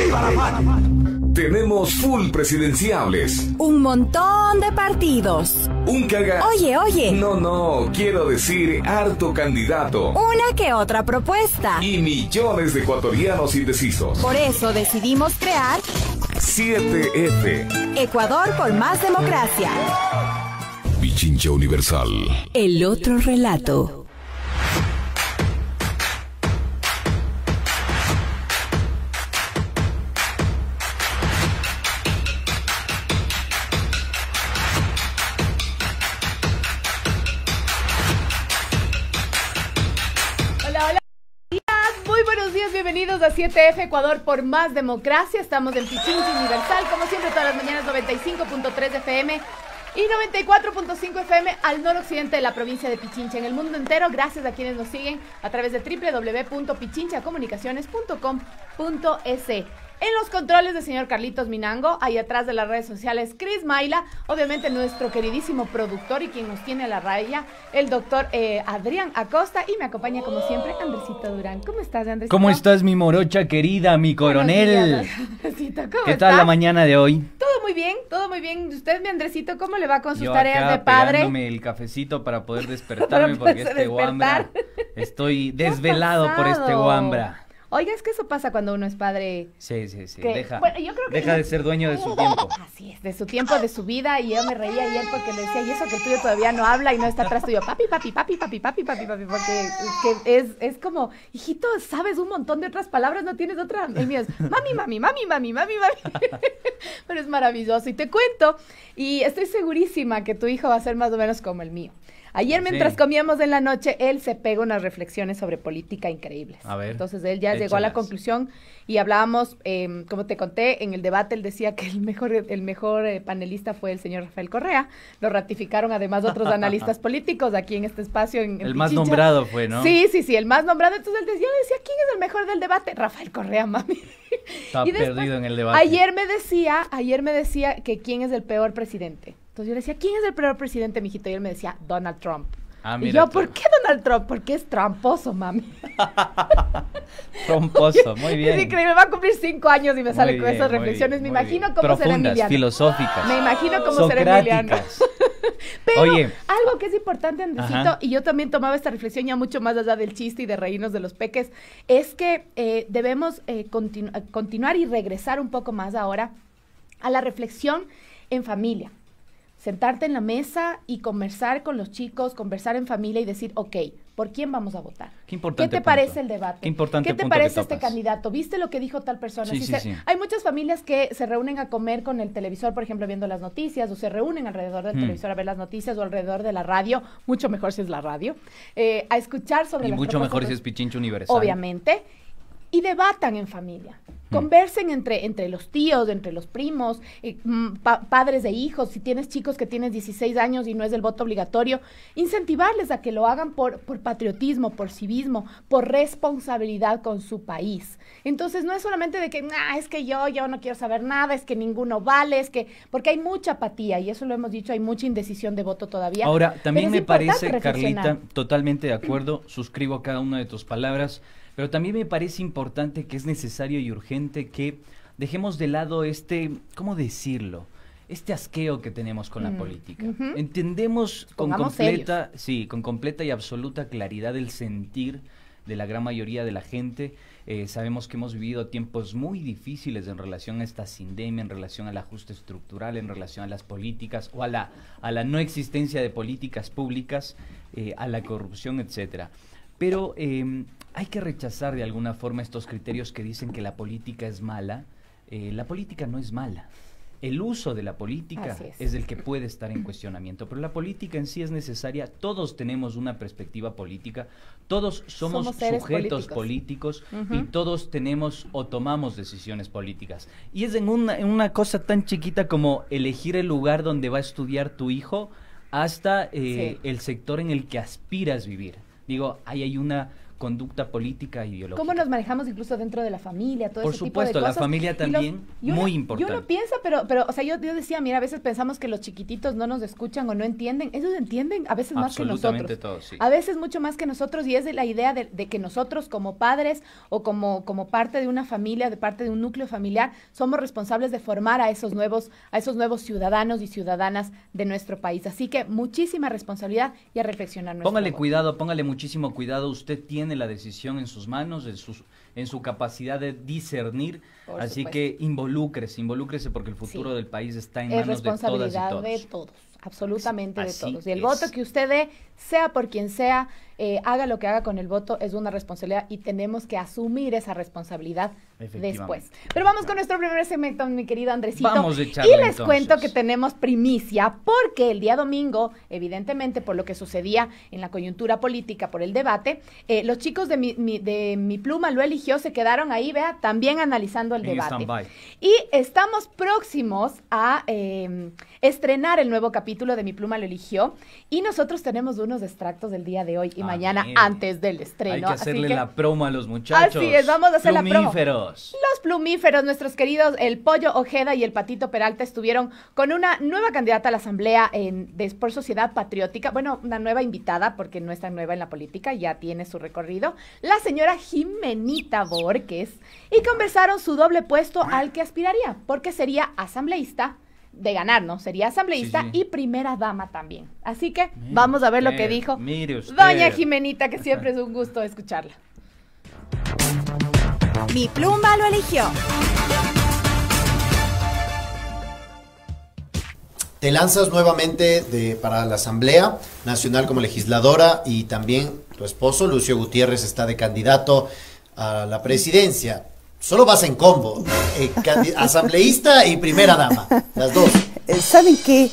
¡Viva la patria! Tenemos full presidenciables. Un montón de partidos. Un caga... Oye. No, quiero decir harto candidato. Una que otra propuesta. Y millones de ecuatorianos indecisos. Por eso decidimos crear 7F. Ecuador por más democracia. Pichincha Universal. El otro relato. Bienvenidos a 7F Ecuador por más democracia. Estamos en Pichincha Universal, como siempre todas las mañanas, 95.3 FM y 94.5 FM al noroccidente de la provincia de Pichincha. En el mundo entero, gracias a quienes nos siguen a través de www.pichinchacomunicaciones.com.es. En los controles del señor Carlitos Minango, ahí atrás de las redes sociales, Chris Maila, obviamente nuestro queridísimo productor y quien nos tiene a la raya, el doctor Adrián Acosta, y me acompaña como siempre Andresito Durán. ¿Cómo estás, Andresito? ¿Cómo estás, mi morocha querida, mi coronel? Andresito, ¿Qué tal la mañana de hoy? Todo muy bien, todo muy bien. Usted, mi Andresito, ¿cómo le va con sus Yo tareas acá de padre? pegándome el cafecito para poder despertarme porque este guambra, estoy desvelado por este guambra. Oiga, es que eso pasa cuando uno es padre. Sí. Yo creo que deja de ser dueño de su tiempo. Así es, de su tiempo, de su vida. Y yo me reía ayer porque le decía, y eso que el tuyo todavía no habla y no está atrás tuyo. Papi. Porque es como, hijito, sabes un montón de otras palabras, no tienes otra. El mío es mami. Pero es maravilloso. Y te cuento, y estoy segurísima que tu hijo va a ser más o menos como el mío. Ayer, mientras comíamos en la noche, él se pegó unas reflexiones sobre política increíbles. A ver, entonces él ya llegó a la conclusión y hablábamos, como te conté, en el debate él decía que el mejor panelista fue el señor Rafael Correa. Lo ratificaron además otros analistas políticos aquí en este espacio. En el más nombrado fue, ¿no? Sí, el más nombrado. Entonces él decía, ¿quién es el mejor del debate? Rafael Correa, mami. Está y después, perdido en el debate. Ayer me decía que quién es el peor presidente. Entonces yo le decía, ¿quién es el peor presidente, mijito? Y él me decía, Donald Trump. Mira, y yo, ¿por qué Donald Trump? Porque es tramposo, mami. Tramposo, muy bien. Es increíble, va a cumplir 5 años y me sale con esas reflexiones. Me imagino cómo será Emiliano. Filosóficas. Me imagino cómo será Emiliano. Pero algo que es importante, Andresito, y yo también tomaba esta reflexión ya mucho más allá del chiste y de reírnos de los peques, es que debemos continuar y regresar un poco más ahora a la reflexión en familia. Sentarte en la mesa y conversar con los chicos, conversar en familia y decir, ok, ¿por quién vamos a votar? Qué importante ¿Qué te parece el debate? Qué importante ¿Qué te parece este candidato? ¿Viste lo que dijo tal persona? Sí. Hay muchas familias que se reúnen a comer con el televisor, por ejemplo, viendo las noticias, o se reúnen alrededor del televisor a ver las noticias, o alrededor de la radio, mucho mejor si es la radio, a escuchar sobre las propuestas. Y mucho mejor si es Pichincha Universal. Obviamente. Y debatan en familia, conversen entre los tíos, entre los primos, padres de hijos. Si tienes chicos que tienes 16 años y no es el voto obligatorio, incentivarles a que lo hagan por patriotismo, por civismo, por responsabilidad con su país. Entonces no es solamente de que, es que yo no quiero saber nada, es que ninguno vale, porque hay mucha apatía, y eso lo hemos dicho, hay mucha indecisión de voto todavía. Ahora, también me parece, Carlita, totalmente de acuerdo, suscribo cada una de tus palabras, pero también me parece importante que es necesario y urgente que dejemos de lado ¿cómo decirlo? Este asqueo que tenemos con la política. Entendemos con completa y absoluta claridad el sentir de la gran mayoría de la gente. Sabemos que hemos vivido tiempos muy difíciles en relación a esta sindemia, en relación al ajuste estructural, en relación a las políticas o a la no existencia de políticas públicas, a la corrupción, etcétera. Pero hay que rechazar de alguna forma estos criterios que dicen que la política es mala. La política no es mala. El uso de la política es el que puede estar en cuestionamiento, pero la política en sí es necesaria. Todos tenemos una perspectiva política, todos somos sujetos políticos y todos tenemos o tomamos decisiones políticas. Y es en una cosa tan chiquita como elegir el lugar donde va a estudiar tu hijo hasta el sector en el que aspiras vivir. Digo, ahí hay una conducta política e ideológica. ¿Cómo nos manejamos incluso dentro de la familia? Todo Por ese tipo de supuesto, cosas. la familia también, muy importante. Yo lo pienso, pero o sea, yo decía, mira, a veces pensamos que los chiquititos no nos escuchan o no entienden. Ellos entienden a veces más que nosotros. Absolutamente todo, sí. A veces mucho más que nosotros, y es de la idea de que nosotros como padres o como parte de una familia, de parte de un núcleo familiar, somos responsables de formar a esos nuevos ciudadanos y ciudadanas de nuestro país. Así que muchísima responsabilidad y a reflexionar. Póngale cuidado, póngale muchísimo cuidado. Usted tiene la decisión en sus manos, en su capacidad de discernir. Por así supuesto. que involúcrese porque el futuro del país está en es manos de todas y responsabilidad todos. de todos. Absolutamente de Así todos. Y el es. voto que usted dé, sea por quien sea, haga lo que haga con el voto, es una responsabilidad y tenemos que asumir esa responsabilidad después. Pero vamos con nuestro primer segmento, mi querido Andresito. Vamos a echarle, y les entonces. cuento que tenemos primicia porque el día domingo, evidentemente por lo que sucedía en la coyuntura política, por el debate, los chicos de mi pluma lo eligió, se quedaron ahí, vea, también analizando el En debate. stand-by. Y estamos próximos a estrenar el nuevo capítulo de Mi Pluma lo eligió y nosotros tenemos unos extractos del día de hoy y mañana bien. antes del estreno. Hay que hacerle así que, la promo a los muchachos. así es, vamos a hacer la promo. Plumíferos. Los plumíferos, nuestros queridos, el Pollo Ojeda y el Patito Peralta estuvieron con una nueva candidata a la asamblea por Sociedad Patriótica, bueno, una nueva invitada, porque no es tan nueva en la política, ya tiene su recorrido, la señora Jimenita Borges, y conversaron su doble puesto al que aspiraría, porque sería asambleísta, de ganar, ¿no? Sería asambleísta Sí, sí. y primera dama también. Así que vamos a ver lo que dijo mire usted. doña Jimenita, que siempre es un gusto escucharla. Mi Pluma lo eligió. Te lanzas nuevamente para la Asamblea Nacional como legisladora y también tu esposo, Lucio Gutiérrez, está de candidato a la presidencia. Solo vas en combo, asambleísta y primera dama, las dos. Saben que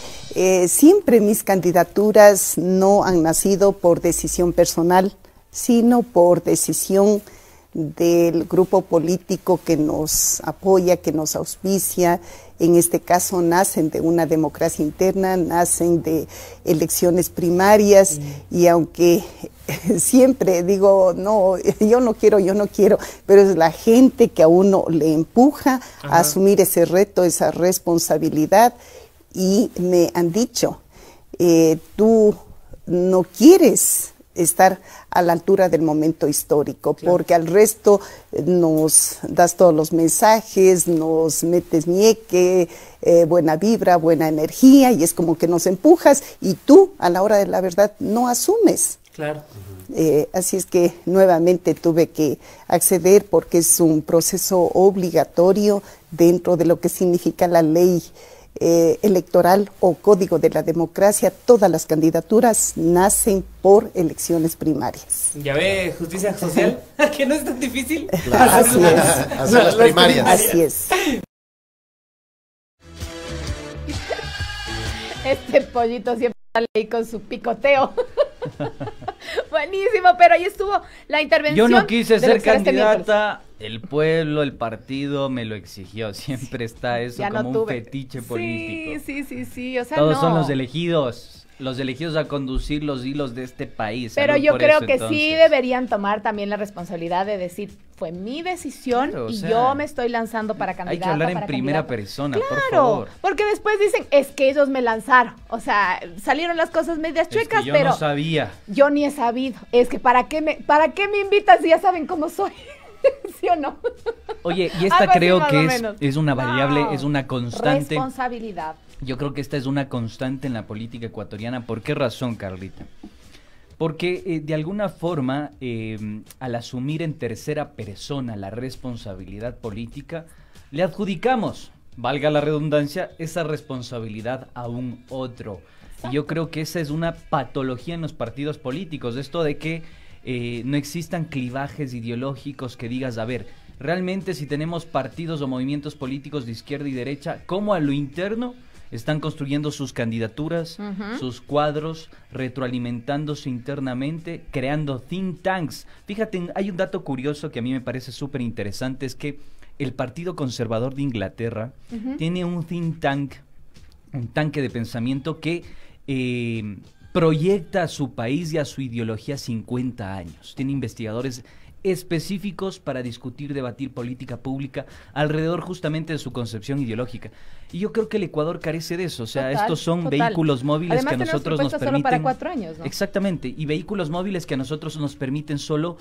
siempre mis candidaturas no han nacido por decisión personal, sino por decisión del grupo político que nos apoya, que nos auspicia. En este caso nacen de una democracia interna, nacen de elecciones primarias y aunque siempre digo, no, yo no quiero, pero es la gente que a uno le empuja a asumir ese reto, esa responsabilidad y me han dicho, tú no quieres estar a la altura del momento histórico, porque al resto nos das todos los mensajes, nos metes ñeque, buena vibra, buena energía, y es como que nos empujas, y tú, a la hora de la verdad, no asumes. Claro. Así es que nuevamente tuve que acceder porque es un proceso obligatorio dentro de lo que significa la ley electoral o código de la democracia. Todas las candidaturas nacen por elecciones primarias. Ya ve, justicia social, que no es tan difícil. Claro, Así es. hacer las primarias. Así es. Este pollito siempre sale ahí con su picoteo. Buenísimo, pero ahí estuvo la intervención. Yo no quise de lo ser que será este candidata, el pueblo, el partido me lo exigió. Siempre está eso Ya no como tuve. un fetiche político. Sí, o sea, Todos no. son los elegidos a conducir los hilos de este país. Pero Salud yo por creo eso, que sí entonces. deberían tomar también la responsabilidad de decir, fue mi decisión Claro, o y sea, yo me estoy lanzando para Hay candidata. que hablar en para primera candidata. persona, por Claro, favor. porque después dicen, es que ellos me lanzaron. O sea, salieron las cosas medias chuecas, Es que yo pero no sabía. yo ni he sabido. Es que ¿para qué me invitan si ya saben cómo soy? ¿Sí o no? Oye, y esta Algo así creo más que o es menos. una variable, No. es una constante. Responsabilidad. Yo creo que esta es una constante en la política ecuatoriana. ¿Por qué razón, Carlita? Porque de alguna forma, al asumir en tercera persona la responsabilidad política, le adjudicamos, valga la redundancia, esa responsabilidad a un otro. Y yo creo que esa es una patología en los partidos políticos, esto de que no existan clivajes ideológicos que digas, a ver, realmente si tenemos partidos o movimientos políticos de izquierda y derecha, ¿cómo a lo interno están construyendo sus candidaturas, sus cuadros, retroalimentándose internamente, creando think tanks? Fíjate, hay un dato curioso que a mí me parece súper interesante, es que el Partido Conservador de Inglaterra tiene un think tank, un tanque de pensamiento que proyecta a su país y a su ideología 50 años. Tiene investigadores específicos para discutir, debatir política pública alrededor justamente de su concepción ideológica. Y yo creo que el Ecuador carece de eso, o sea, estos son vehículos móviles. Además, que a nosotros nos permiten... solo para 4 años, ¿no? Exactamente, y vehículos móviles que a nosotros nos permiten solo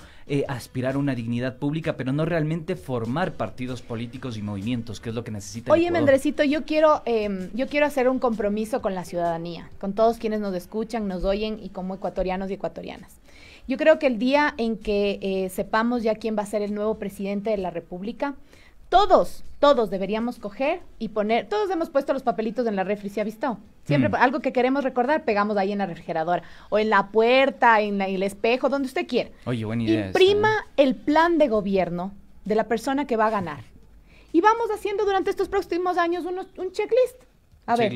aspirar a una dignidad pública, pero no realmente formar partidos políticos y movimientos, que es lo que necesita el Oye, Ecuador. Mendrecito, yo quiero hacer un compromiso con la ciudadanía, con todos quienes nos escuchan, nos oyen y como ecuatorianos y ecuatorianas. Yo creo que el día en que sepamos ya quién va a ser el nuevo presidente de la República, todos deberíamos coger y poner, todos hemos puesto los papelitos en la refri, ¿se ha visto? Siempre algo que queremos recordar, pegamos ahí en la refrigeradora, o en la puerta, en el espejo, donde usted quiera. Oye, buena idea. Imprima el plan de gobierno de la persona que va a ganar. Y vamos haciendo durante estos próximos años un checklist. A ver,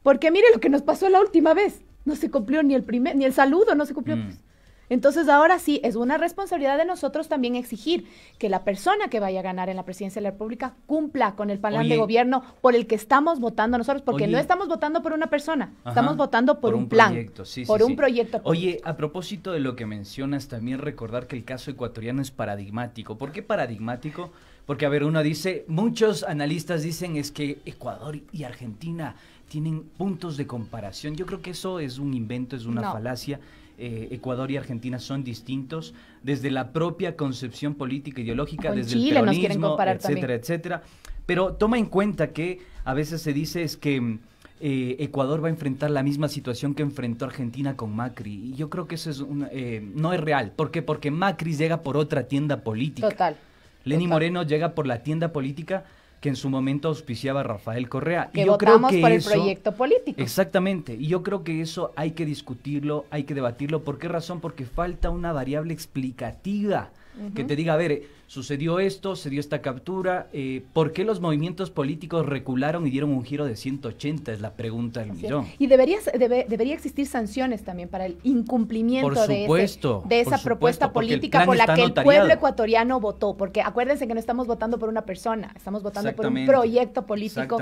porque mire lo que nos pasó la última vez. No se cumplió ni el saludo, no se cumplió. Pues. Entonces ahora sí, es una responsabilidad de nosotros también exigir que la persona que vaya a ganar en la presidencia de la República cumpla con el plan de gobierno por el que estamos votando nosotros, porque no estamos votando por una persona, estamos votando por un plan, proyecto, un proyecto. Oye, a propósito de lo que mencionas, también recordar que el caso ecuatoriano es paradigmático. ¿Por qué paradigmático? Porque, a ver, uno dice, muchos analistas dicen es que Ecuador y Argentina tienen puntos de comparación. Yo creo que eso es un invento, es una falacia. Ecuador y Argentina son distintos desde la propia concepción política ideológica, desde Chile el nos quieren comparar etcétera, también. etcétera. Pero toma en cuenta que a veces se dice es que Ecuador va a enfrentar la misma situación que enfrentó Argentina con Macri. Y yo creo que eso es no es real. ¿Por qué? Porque Macri llega por otra tienda política. Total. Lenín Moreno llega por la tienda política que en su momento auspiciaba a Rafael Correa. Que votamos por el proyecto político. Exactamente, y yo creo que eso hay que discutirlo, hay que debatirlo. ¿Por qué razón? Porque falta una variable explicativa que te diga, a ver, sucedió esto, se dio esta captura, ¿por qué los movimientos políticos recularon y dieron un giro de 180? Es la pregunta del millón. Y debería existir sanciones también para el incumplimiento de esa propuesta política por la que el pueblo ecuatoriano votó, porque acuérdense que no estamos votando por una persona, estamos votando por un proyecto político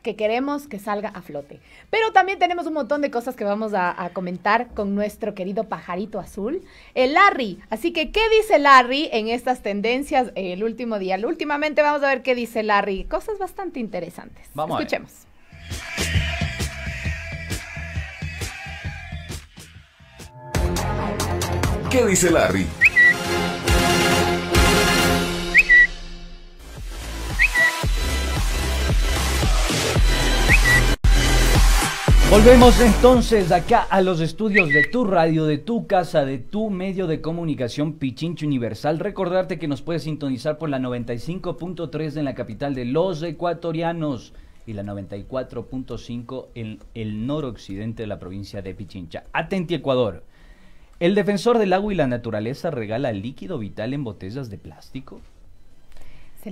que queremos que salga a flote. Pero también tenemos un montón de cosas que vamos a comentar con nuestro querido pajarito azul, el Larry. Así que, ¿qué dice Larry en estas tendencias el último día? Últimamente vamos a ver qué dice Larry, cosas bastante interesantes. Escuchemos. ¿Qué dice Larry? Volvemos entonces acá a los estudios de tu radio, de tu casa, de tu medio de comunicación Pichincha Universal. Recordarte que nos puedes sintonizar por la 95.3 en la capital de los ecuatorianos y la 94.5 en el noroccidente de la provincia de Pichincha. Atenti, Ecuador. El defensor del agua y la naturaleza regala líquido vital en botellas de plástico.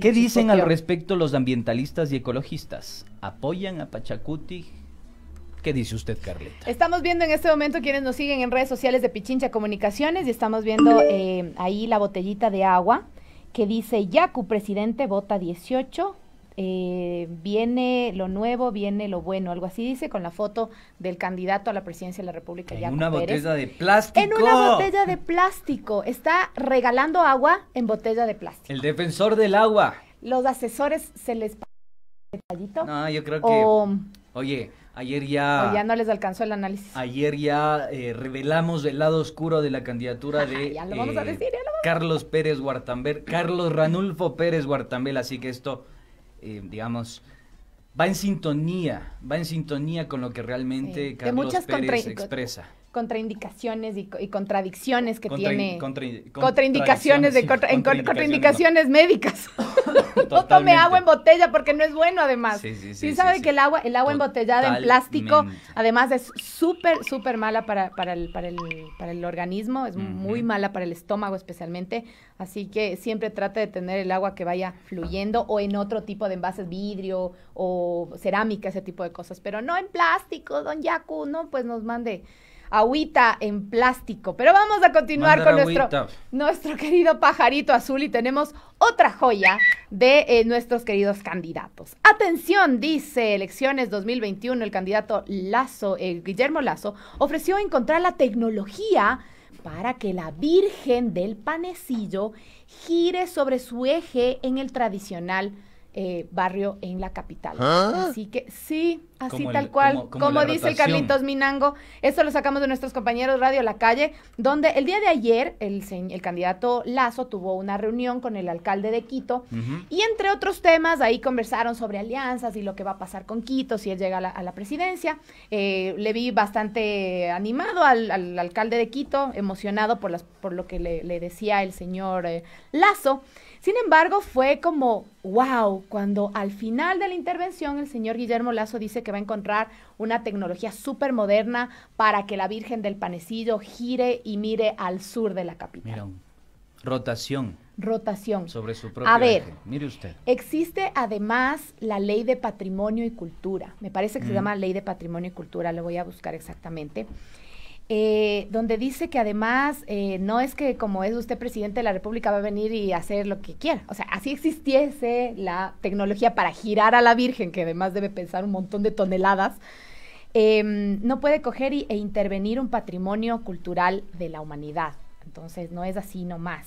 ¿Qué dicen al respecto los ambientalistas y ecologistas? ¿Apoyan a Pachacuti? ¿Qué dice usted, Carlita? Estamos viendo en este momento quienes nos siguen en redes sociales de Pichincha Comunicaciones y estamos viendo ahí la botellita de agua que dice Yacu, presidente, vota 18, viene lo nuevo, viene lo bueno, algo así dice, con la foto del candidato a la presidencia de la República, Yacu una Pérez. Botella de plástico. En una botella de plástico, está regalando agua en botella de plástico. El defensor del agua. Los asesores se les detallito. No, yo creo que, oye, ayer ya no les alcanzó el análisis. Ayer ya revelamos el lado oscuro de la candidatura de ya lo vamos a decir, Carlos Pérez Guartambel, Carlos Ranulfo Pérez Guartambel, así que esto, digamos, va en sintonía con lo que realmente Carlos Pérez expresa. Contraindicaciones y contradicciones que tiene. Contraindicaciones médicas. No tome agua en botella porque no es bueno, además. Sí, sabe que el agua embotellada en plástico, además es súper mala para el organismo, es muy mala para el estómago especialmente, así que siempre trate de tener el agua que vaya fluyendo o en otro tipo de envases, vidrio o cerámica, ese tipo de cosas, pero no en plástico, don Yacu, no, pues nos mande agüita en plástico. Pero vamos a continuar Mandar con agüita. nuestro querido pajarito azul y tenemos otra joya de nuestros queridos candidatos. Atención, dice Elecciones 2021, el candidato Lasso, Guillermo Lasso, ofreció encontrar la tecnología para que la Virgen del Panecillo gire sobre su eje en el tradicional barrio en la capital. Así que sí, así tal cual, como dice el Carlitos Minango. Esto lo sacamos de nuestros compañeros Radio La Calle, donde el día de ayer el candidato Lasso tuvo una reunión con el alcalde de Quito y entre otros temas ahí conversaron sobre alianzas y lo que va a pasar con Quito si él llega a la presidencia. Le vi bastante animado al alcalde de Quito, emocionado por lo que le decía el señor Lasso. Sin embargo, fue como, wow, cuando al final de la intervención el señor Guillermo Lasso dice que va a encontrar una tecnología súper moderna para que la Virgen del Panecillo gire y mire al sur de la capital. Mira, rotación. Rotación. Sobre su propio eje. Mire usted. Existe además la Ley de Patrimonio y Cultura. Me parece que se llama Ley de Patrimonio y Cultura, lo voy a buscar exactamente. Donde dice que además no es que como es usted presidente de la República va a venir y hacer lo que quiera. O sea, así existiese la tecnología para girar a la Virgen, que además debe pesar un montón de toneladas, no puede coger e intervenir un patrimonio cultural de la humanidad. Entonces no es así nomás.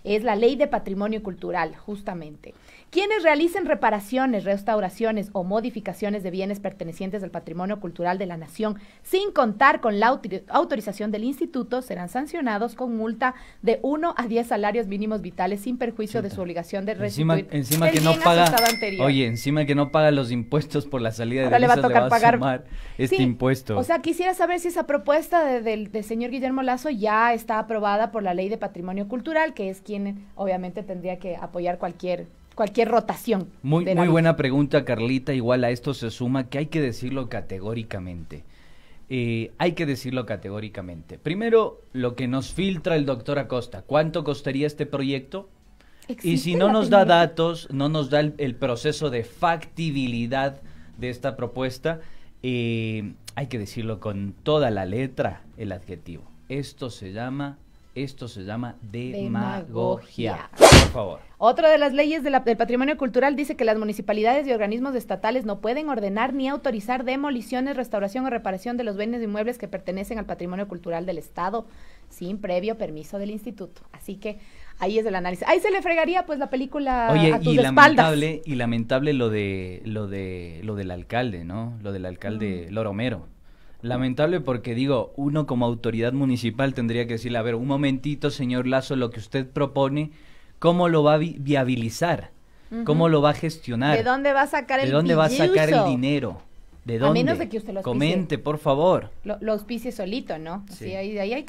Es la Ley de Patrimonio Cultural, justamente. Quienes realicen reparaciones, restauraciones o modificaciones de bienes pertenecientes al patrimonio cultural de la nación sin contar con la autorización del instituto serán sancionados con multa de 1 a 10 salarios mínimos vitales sin perjuicio de su obligación de restituir encima que no paga, oye, encima que no paga los impuestos por la salida de ahora divisas, le va a tocar pagar sumar este impuesto. O sea, quisiera saber si esa propuesta del señor Guillermo Lasso ya está aprobada por la Ley de Patrimonio Cultural, que es quien obviamente tendría que apoyar cualquier rotación. Muy buena pregunta, Carlita. Igual a esto se suma que hay que decirlo categóricamente. Primero, lo que nos filtra el doctor Acosta. ¿Cuánto costaría este proyecto? Y si no nos da datos, no nos da el proceso de factibilidad de esta propuesta, hay que decirlo con toda la letra, el adjetivo. Esto se llama demagogia. Por favor. Otra de las leyes del patrimonio cultural dice que las municipalidades y organismos estatales no pueden ordenar ni autorizar demoliciones, restauración o reparación de los bienes inmuebles que pertenecen al patrimonio cultural del Estado sin previo permiso del instituto. Así que ahí es el análisis. Ahí se le fregaría pues la película a tus espaldas. Y lamentable lo del alcalde, ¿no? Lo del alcalde Loromero. Lamentable porque digo, uno como autoridad municipal tendría que decirle, a ver, un momentito, señor Lasso, lo que usted propone, ¿cómo lo va a viabilizar? ¿Cómo lo va a gestionar? ¿De dónde va a sacar el ¿De dónde va a sacar el dinero? ¿De dónde? A menos de que usted lo auspicie. Comente, por favor. Lo auspicie solito, ¿no? Sí. Así, ahí hay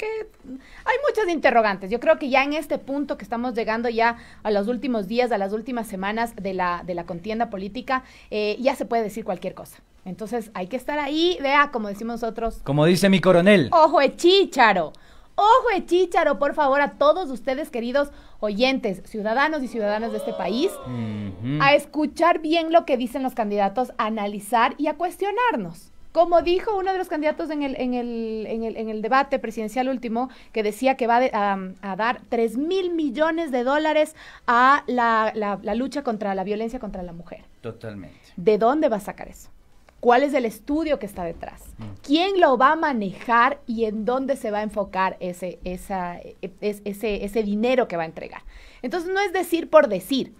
muchas interrogantes. Yo creo que ya en este punto que estamos llegando ya a los últimos días, a las últimas semanas de la contienda política, ya se puede decir cualquier cosa. Entonces hay que estar ahí, vea, como decimos nosotros. Como dice mi coronel. ¡Ojo de chícharo! ¡Ojo de chícharo! Por favor, a todos ustedes, queridos oyentes, ciudadanos y ciudadanas de este país, a escuchar bien lo que dicen los candidatos, a analizar y a cuestionarnos. Como dijo uno de los candidatos en el debate presidencial último, que decía que va a dar $3,000 millones a la lucha contra la violencia contra la mujer. Totalmente. ¿De dónde va a sacar eso? ¿Cuál es el estudio que está detrás? ¿Quién lo va a manejar y en dónde se va a enfocar ese dinero que va a entregar? Entonces no es decir por decir.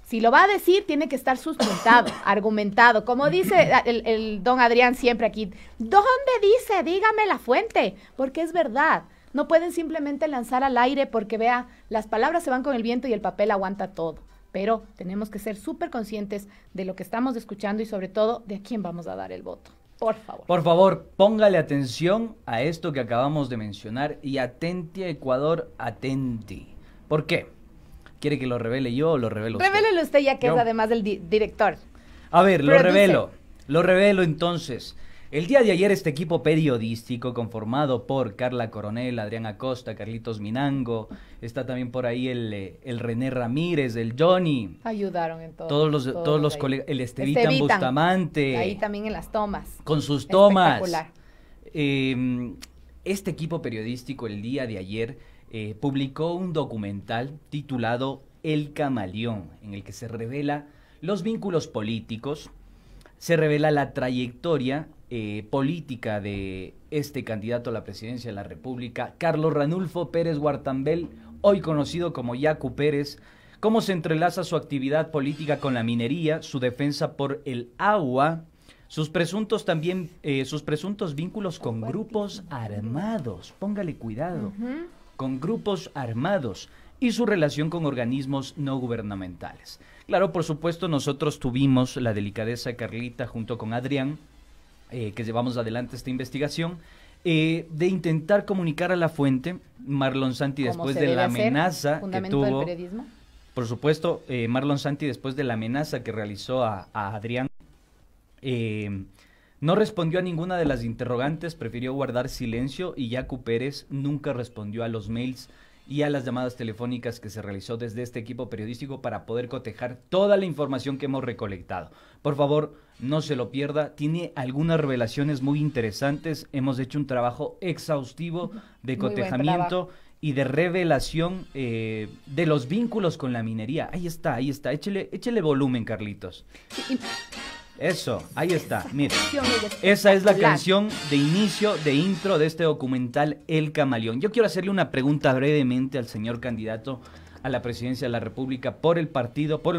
Si lo va a decir, tiene que estar sustentado, argumentado. Como dice el don Adrián siempre aquí, ¿dónde dice? Dígame la fuente, porque es verdad. No pueden simplemente lanzar al aire porque, vea, las palabras se van con el viento y el papel aguanta todo. Pero tenemos que ser súper conscientes de lo que estamos escuchando y sobre todo de a quién vamos a dar el voto. Por favor. Por favor, póngale atención a esto que acabamos de mencionar y atenti a Ecuador, atenti. ¿Por qué? ¿Quiere que lo revele yo o lo revelo usted? Revélelo usted ya que es además del director. A ver, lo revelo entonces. El día de ayer este equipo periodístico conformado por Carla Coronel, Adrián Acosta, Carlitos Minango, está también por ahí el René Ramírez, el Johnny. Ayudaron en todo. Todos los colegas, el Estevitan Bustamante. Ahí también en las tomas. Con sus tomas. Espectacular. este equipo periodístico el día de ayer publicó un documental titulado El Camaleón, en el que se revela los vínculos políticos, se revela la trayectoria política de este candidato a la presidencia de la República, Carlos Ranulfo Pérez Guartambel, hoy conocido como Yacu Pérez, cómo se entrelaza su actividad política con la minería, su defensa por el agua, sus presuntos vínculos con grupos armados, póngale cuidado, con grupos armados, y su relación con organismos no gubernamentales. Claro, por supuesto, nosotros tuvimos la delicadeza, Carlita, junto con Adrián, que llevamos adelante esta investigación, de intentar comunicar a la fuente. Marlon Santi, después de la amenaza que tuvo, por supuesto, Marlon Santi, después de la amenaza que realizó a Adrián, no respondió a ninguna de las interrogantes, prefirió guardar silencio, y Yacu Pérez nunca respondió a los mails y a las llamadas telefónicas que se realizó desde este equipo periodístico para poder cotejar toda la información que hemos recolectado. Por favor, no se lo pierda, tiene algunas revelaciones muy interesantes, hemos hecho un trabajo exhaustivo de cotejamiento y de revelación de los vínculos con la minería. Ahí está, échele volumen, Carlitos. Eso, ahí está, mire. Esa es la canción de inicio, de intro de este documental El Camaleón. Yo quiero hacerle una pregunta brevemente al señor candidato a la presidencia de la República por el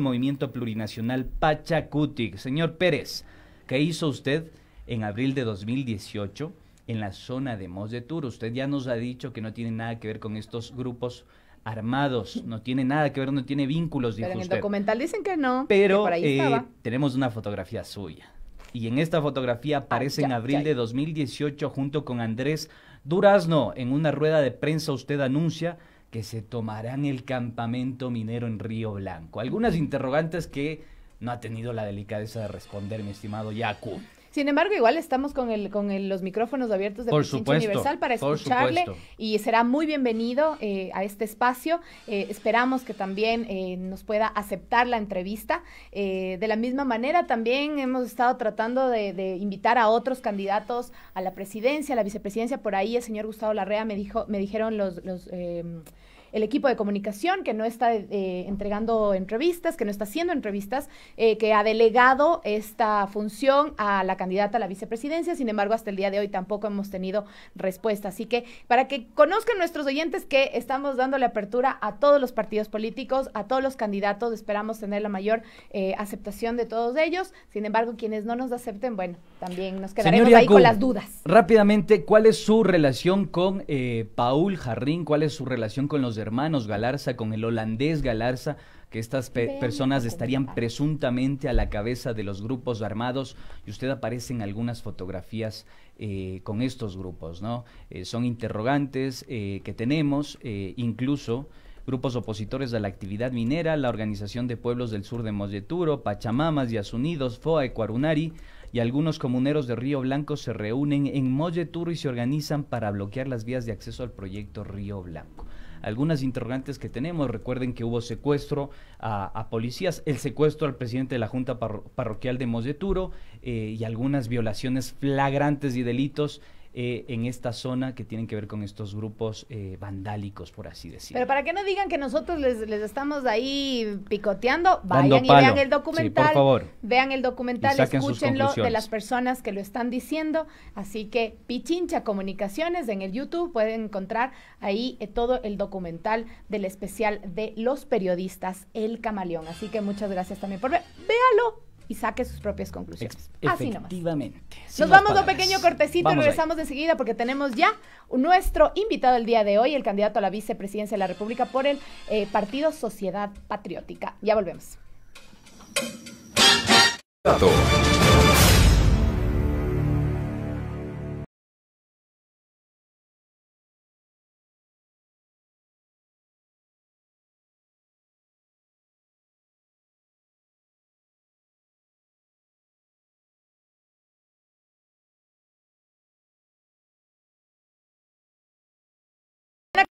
Movimiento Plurinacional Pachacutic. Señor Pérez, ¿qué hizo usted en abril de 2018 en la zona de Mos de Turo? Usted ya nos ha dicho que no tiene nada que ver con estos grupos armados, no tiene nada que ver, no tiene vínculos, dijo usted. Pero en usted. el documental dicen que no, pero que por ahí estaba. Tenemos una fotografía suya, y en esta fotografía aparece en abril de 2018 junto con Andrés Durazno. En una rueda de prensa usted anuncia que se tomarán el campamento minero en Río Blanco. Algunas interrogantes que no ha tenido la delicadeza de responder, mi estimado Yacu. Sin embargo, igual estamos con los micrófonos abiertos de Pichincha Universal para escucharle, y será muy bienvenido a este espacio. Esperamos que también nos pueda aceptar la entrevista. De la misma manera, también hemos estado tratando de invitar a otros candidatos a la presidencia, a la vicepresidencia. Por ahí el señor Gustavo Larrea me dijeron el equipo de comunicación que no está entregando entrevistas, que no está haciendo entrevistas, que ha delegado esta función a la candidata a la vicepresidencia. Sin embargo, hasta el día de hoy tampoco hemos tenido respuesta. Así que para que conozcan nuestros oyentes que estamos dándole apertura a todos los partidos políticos, a todos los candidatos, esperamos tener la mayor aceptación de todos ellos. Sin embargo, quienes no nos acepten, bueno, también nos quedaremos Señor ahí Yacu, con las dudas. Rápidamente, ¿cuál es su relación con Paul Jarrín? ¿Cuál es su relación con los hermanos Galarza, con el holandés Galarza, que estas personas estarían presuntamente a la cabeza de los grupos armados, y usted aparece en algunas fotografías con estos grupos, ¿no? Son interrogantes que tenemos, incluso grupos opositores a la actividad minera, la Organización de Pueblos del Sur de Mos de Turo, Pachamamas, Yasunidos, FOA, Ecuarunari, y algunos comuneros de Río Blanco se reúnen en Mos de Turo y se organizan para bloquear las vías de acceso al proyecto Río Blanco. Algunas interrogantes que tenemos: recuerden que hubo secuestro a policías, el secuestro al presidente de la Junta Parroquial de Mos de Turo, y algunas violaciones flagrantes y delitos en esta zona que tienen que ver con estos grupos vandálicos, por así decirlo. Pero para que no digan que nosotros les estamos ahí picoteando, vayan y vean el documental. Sí, por favor. Vean el documental, escúchenlo de las personas que lo están diciendo. Así que Pichincha Comunicaciones en el YouTube pueden encontrar ahí todo el documental del especial de los periodistas El Camaleón. Así que muchas gracias también por ver. Véalo y saque sus propias conclusiones. Así nomás. Efectivamente. Nos vamos a un pequeño cortecito y regresamos enseguida porque tenemos ya nuestro invitado el día de hoy, el candidato a la vicepresidencia de la República por el Partido Sociedad Patriótica. Ya volvemos.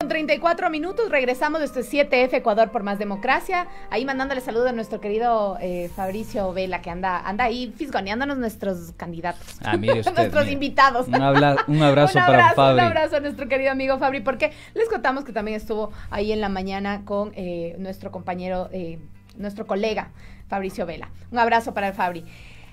1:34, regresamos desde 7F Ecuador por Más Democracia, ahí mandándole saludos a nuestro querido Fabricio Vela, que anda ahí fisgoneándonos nuestros candidatos, mire usted, nuestros invitados. Un abrazo para Fabri. Un abrazo a nuestro querido amigo Fabri, porque les contamos que también estuvo ahí en la mañana con nuestro compañero, nuestro colega Fabricio Vela. Un abrazo para el Fabri.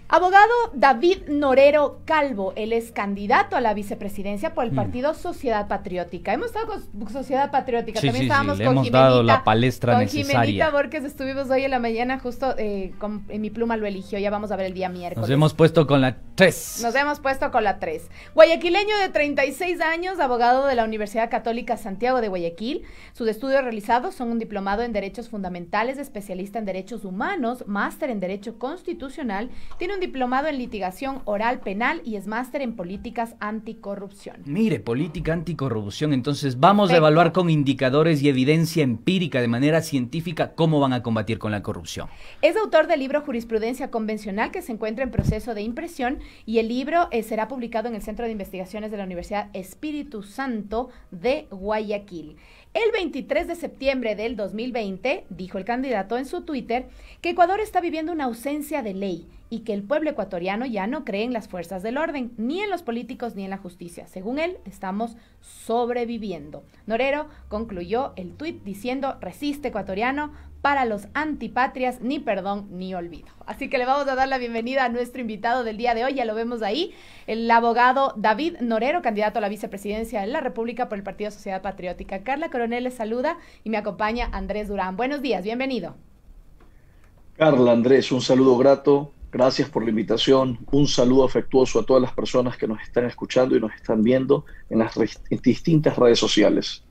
Abogado David Norero Calvo, él es candidato a la vicepresidencia por el partido Sociedad Patriótica. Hemos estado con Sociedad Patriótica, sí, también estábamos le con hemos Jimenita, dado la palestra con necesaria. Jimenita Borges estuvimos hoy en la mañana, justo en Mi Pluma lo eligió, ya vamos a ver el día miércoles. Nos hemos puesto con la 3. Nos hemos puesto con la 3. Guayaquileño de 36 años, abogado de la Universidad Católica Santiago de Guayaquil. Sus estudios realizados son un diplomado en Derechos Fundamentales, especialista en Derechos Humanos, máster en Derecho Constitucional, tiene un diplomado en Litigación Oral Penal y es máster en Políticas Anticorrupción. Mire, política anticorrupción, entonces vamos a evaluar con indicadores y evidencia empírica de manera científica cómo van a combatir con la corrupción. Es autor del libro Jurisprudencia Convencional, que se encuentra en proceso de impresión, y el libro será publicado en el Centro de Investigaciones de la Universidad Espíritu Santo de Guayaquil. El 23 de septiembre del 2020, dijo el candidato en su Twitter que Ecuador está viviendo una ausencia de ley y que el pueblo ecuatoriano ya no cree en las fuerzas del orden, ni en los políticos ni en la justicia. Según él, estamos sobreviviendo. Norero concluyó el tuit diciendo: resiste ecuatoriano, para los antipatrias, ni perdón ni olvido. Así que le vamos a dar la bienvenida a nuestro invitado del día de hoy, ya lo vemos ahí, el abogado David Norero, candidato a la vicepresidencia de la República por el Partido Sociedad Patriótica. Carla Coronel les saluda y me acompaña Andrés Durán. Buenos días, bienvenido. Carla, Andrés, un saludo grato, gracias por la invitación, un saludo afectuoso a todas las personas que nos están escuchando y nos están viendo en las distintas redes sociales.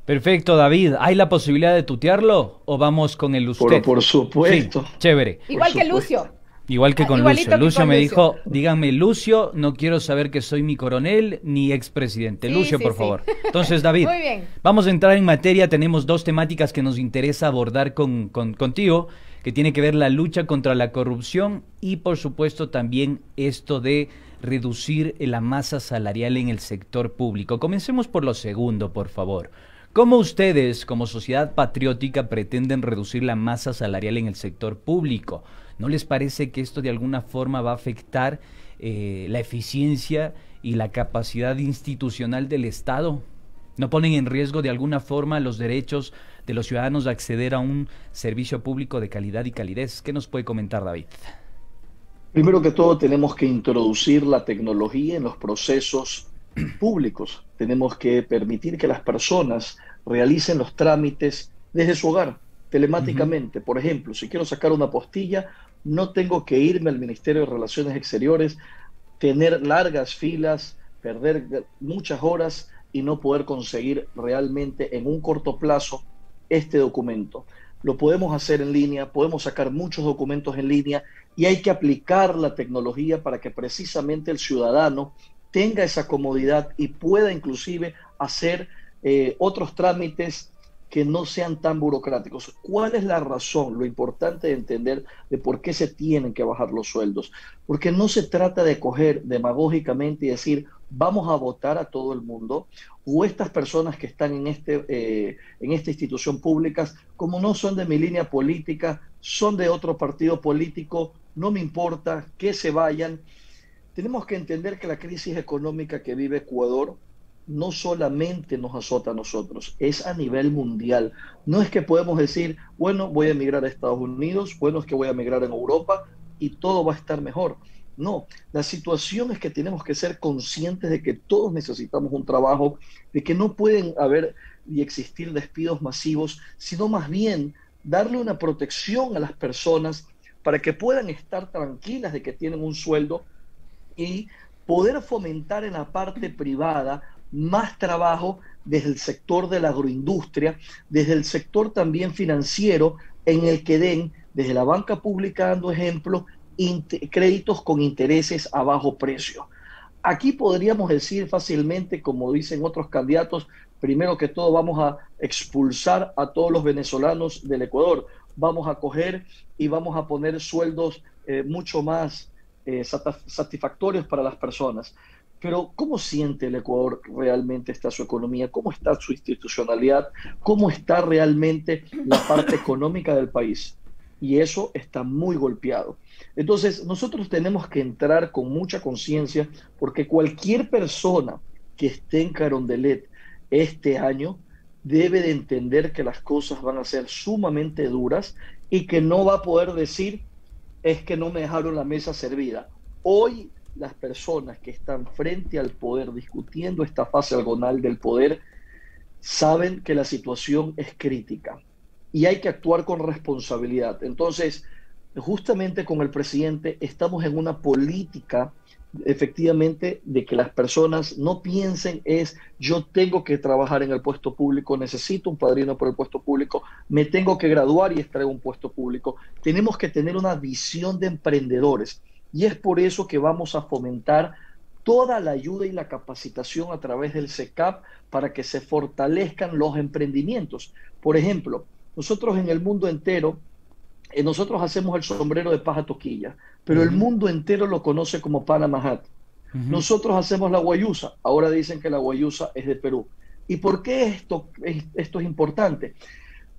Perfecto, David. ¿Hay la posibilidad de tutearlo o vamos con el usted? Por supuesto. Sí, chévere. Igual que Lucio. Igual que con Igualito Lucio. que Lucio con me Lucio. dijo, díganme Lucio, no quiero saber que soy mi coronel ni expresidente. Sí, Lucio, sí, por sí. favor. Entonces, David, Muy bien. vamos a entrar en materia. Tenemos dos temáticas que nos interesa abordar contigo, que tiene que ver la lucha contra la corrupción y, por supuesto, también esto de reducir la masa salarial en el sector público. Comencemos por lo segundo, por favor. ¿Cómo ustedes, como sociedad patriótica, pretenden reducir la masa salarial en el sector público? ¿No les parece que esto de alguna forma va a afectar la eficiencia y la capacidad institucional del Estado? ¿No ponen en riesgo de alguna forma los derechos de los ciudadanos de acceder a un servicio público de calidad y calidez? ¿Qué nos puede comentar, David? Primero que todo, tenemos que introducir la tecnología en los procesos públicos. Tenemos que permitir que las personas realicen los trámites desde su hogar, telemáticamente. Por ejemplo, si quiero sacar una apostilla, no tengo que irme al Ministerio de Relaciones Exteriores, tener largas filas, perder muchas horas y no poder conseguir realmente en un corto plazo este documento. Lo podemos hacer en línea, podemos sacar muchos documentos en línea y hay que aplicar la tecnología para que precisamente el ciudadano tenga esa comodidad y pueda inclusive hacer otros trámites que no sean tan burocráticos. ¿Cuál es la razón? Lo importante de entender de por qué se tienen que bajar los sueldos. Porque no se trata de coger demagógicamente y decir, vamos a votar a todo el mundo, o estas personas que están en esta institución pública, como no son de mi línea política, son de otro partido político, no me importa que se vayan. Tenemos que entender que la crisis económica que vive Ecuador no solamente nos azota a nosotros, es a nivel mundial. No es que podemos decir, bueno, voy a emigrar a Estados Unidos, bueno, es que voy a emigrar en Europa y todo va a estar mejor. No, la situación es que tenemos que ser conscientes de que todos necesitamos un trabajo, de que no pueden haber y existir despidos masivos, sino más bien darle una protección a las personas para que puedan estar tranquilas de que tienen un sueldo y poder fomentar en la parte privada más trabajo desde el sector de la agroindustria, desde el sector también financiero, en el que den, desde la banca pública dando ejemplo, créditos con intereses a bajo precio. Aquí podríamos decir fácilmente, como dicen otros candidatos, primero que todo vamos a expulsar a todos los venezolanos del Ecuador, vamos a coger y vamos a poner sueldos mucho más satisfactorios para las personas. Pero ¿cómo siente el Ecuador realmente está su economía? ¿Cómo está su institucionalidad? ¿Cómo está realmente la parte económica del país? Y eso está muy golpeado. Entonces, nosotros tenemos que entrar con mucha conciencia porque cualquier persona que esté en Carondelet este año debe de entender que las cosas van a ser sumamente duras y que no va a poder decir es que no me dejaron la mesa servida. Hoy las personas que están frente al poder discutiendo esta fase agonal del poder saben que la situación es crítica y hay que actuar con responsabilidad. Entonces, justamente con el presidente estamos en una política efectivamente de que las personas no piensen es yo tengo que trabajar en el puesto público, necesito un padrino por el puesto público, me tengo que graduar y extraer un puesto público. Tenemos que tener una visión de emprendedores y es por eso que vamos a fomentar toda la ayuda y la capacitación a través del SECAP para que se fortalezcan los emprendimientos. Por ejemplo, nosotros en el mundo entero, nosotros hacemos el sombrero de paja toquilla, pero el mundo entero lo conoce como Panama Hat. Nosotros hacemos la guayusa, ahora dicen que la guayusa es de Perú. ¿Y por qué esto es importante?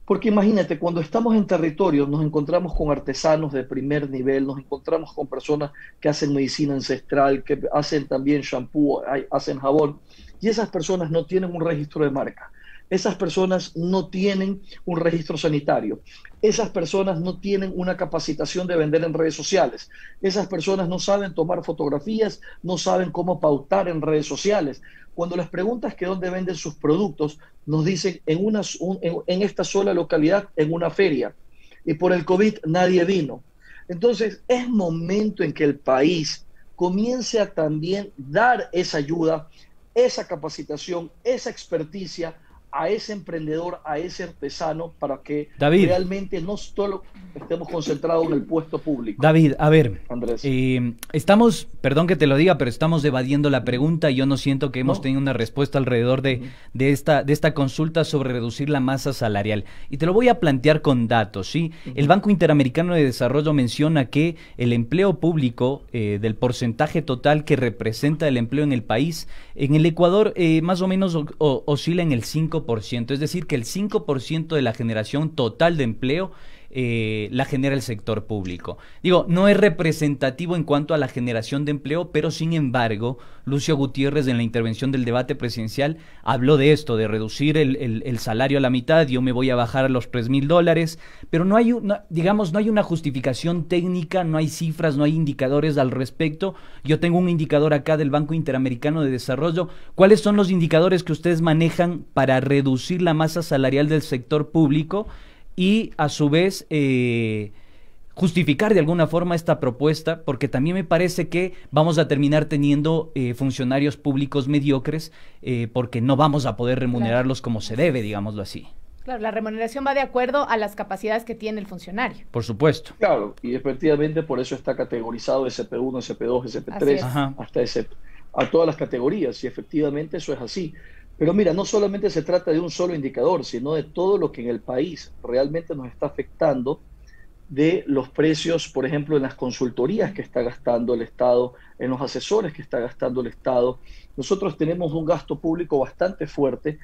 Porque imagínate, cuando estamos en territorio nos encontramos con artesanos de primer nivel, nos encontramos con personas que hacen medicina ancestral, que hacen también shampoo, hacen jabón, y esas personas no tienen un registro de marca. Esas personas no tienen un registro sanitario. Esas personas no tienen una capacitación de vender en redes sociales. Esas personas no saben tomar fotografías, no saben cómo pautar en redes sociales. Cuando les preguntas que dónde venden sus productos, nos dicen en esta sola localidad, en una feria. Y por el COVID nadie vino. Entonces es momento en que el país comience a también dar esa ayuda, esa capacitación, esa experticia a ese emprendedor, a ese artesano, para que David, realmente no solo estemos concentrados en el puesto público. David, a ver, Andrés. Estamos, perdón que te lo diga, pero estamos evadiendo la pregunta y yo no siento que hemos tenido una respuesta alrededor de esta consulta sobre reducir la masa salarial. Y te lo voy a plantear con datos, ¿sí? El Banco Interamericano de Desarrollo menciona que el empleo público, del porcentaje total que representa el empleo en el país, en el Ecuador más o menos oscila en el 5%, es decir, que el 5% de la generación total de empleo la genera el sector público. Digo, no es representativo en cuanto a la generación de empleo, pero sin embargo, Lucio Gutiérrez en la intervención del debate presidencial habló de esto, de reducir el salario a la mitad. Yo me voy a bajar a los $3,000, pero no hay una justificación técnica, no hay cifras, no hay indicadores al respecto. Yo tengo un indicador acá del Banco Interamericano de Desarrollo. ¿Cuáles son los indicadores que ustedes manejan para reducir la masa salarial del sector público y a su vez justificar de alguna forma esta propuesta? Porque también me parece que vamos a terminar teniendo funcionarios públicos mediocres porque no vamos a poder remunerarlos como se debe, digámoslo así. Claro, la remuneración va de acuerdo a las capacidades que tiene el funcionario. Por supuesto. Claro, y efectivamente por eso está categorizado SP1, SP2, SP3, hasta a todas las categorías, y efectivamente eso es así. Pero mira, no solamente se trata de un solo indicador, sino de todo lo que en el país realmente nos está afectando, de los precios, por ejemplo, en las consultorías que está gastando el Estado, en los asesores que está gastando el Estado. Nosotros tenemos un gasto público bastante fuerte